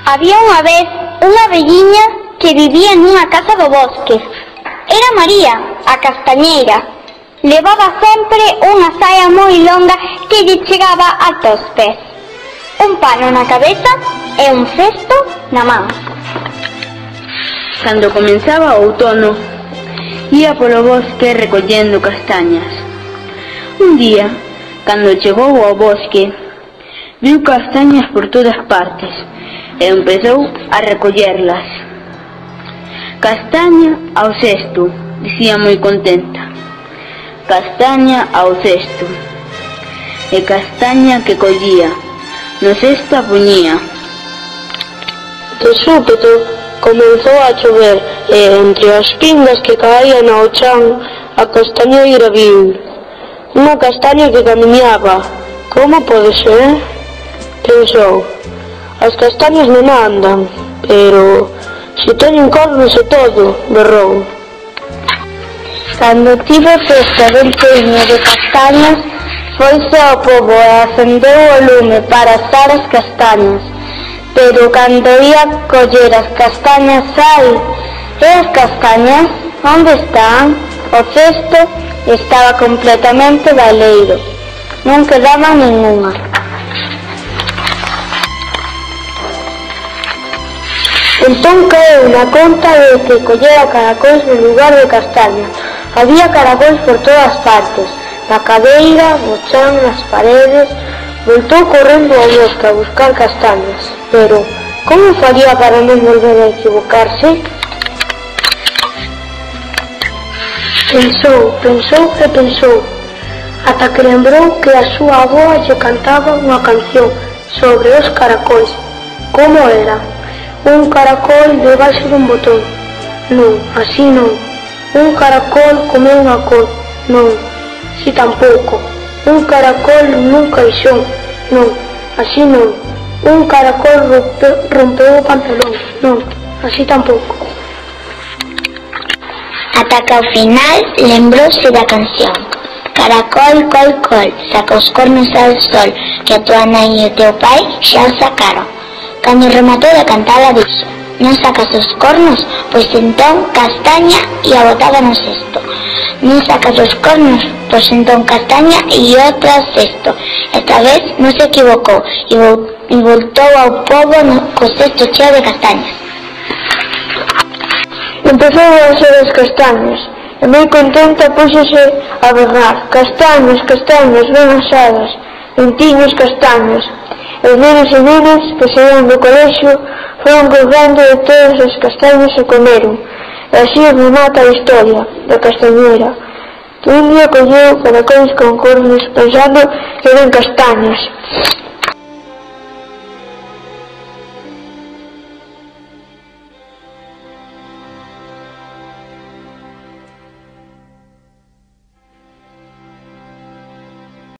Había unha vez unha velliña que vivía nunha casa do bosque. Era María, a castañeira. Levaba sempre unha saia moi longa que lle chegaba ata os pés, un pano na cabeza e un cesto na man. Cando comenzaba o outono, ia polo bosque recollendo castañas. Un día, cando chegou ao bosque, viu castañas por todas partes e empezou a recollerlas. Castaña ao cesto, dicía moi contenta. Castaña ao cesto. E castaña que collía, no cesto a puñía. De súpeto comezou a chover e entre as pingas que caían ao chan a castañeira viu unha castaña que camiñaba. Como pode ser? Pensou. As castañas non andan, pero se teñen cornos e todo, berrou. Cando tivo festa del peño de castañas, foise ao pobo e acendeu o lume para asar as castañas. Pero cando ia coller as castañas, ai, e as castañas, onde están? O cesto estaba completamente baleiro, non quedaba ningunha. Entón caeu na conta de que collera caracóis no lugar de castañas. Había caracóis por todas partes, na cadeira, no chan, nas paredes. Voltou correndo ao bosque a buscar castañas, pero como faría para non volver a equivocarse? Pensou e pensou, ata que lembrou que a súa avoa lle cantaba unha canción sobre os caracóis. Como era? Un caracol debaixo dun botón. Non, así non. Un caracol comeu unha col. Non, así tampouco. Un caracol nun caixón. Non, así non. Un caracol rompeu o pantalón. Non, así tampouco. Ata que ao final lembrouse da canción. Caracol, col, col, saca os cornos ao sol, que a tua nai e o teu pai xa os sacaron. Cando rematou de cantala dixo, non sacas os cornos, pois entón castaña e a botada no cesto. Non sacas os cornos, pois entón castaña e outra cesto. Esta vez non se equivocou e voltou ao pobo co cesto cheo de castañas. Empezou a hacer as castañas e moi contenta púxose a berrar: castañas, castañas, ben asadas, ventiños castañas. Os nenos e nenas que saían do colexio foron colgando de todas as castañas e comeron. E así remata a historia da castañeira, que un día colleu caracóis con cornos pensando que eran castañas.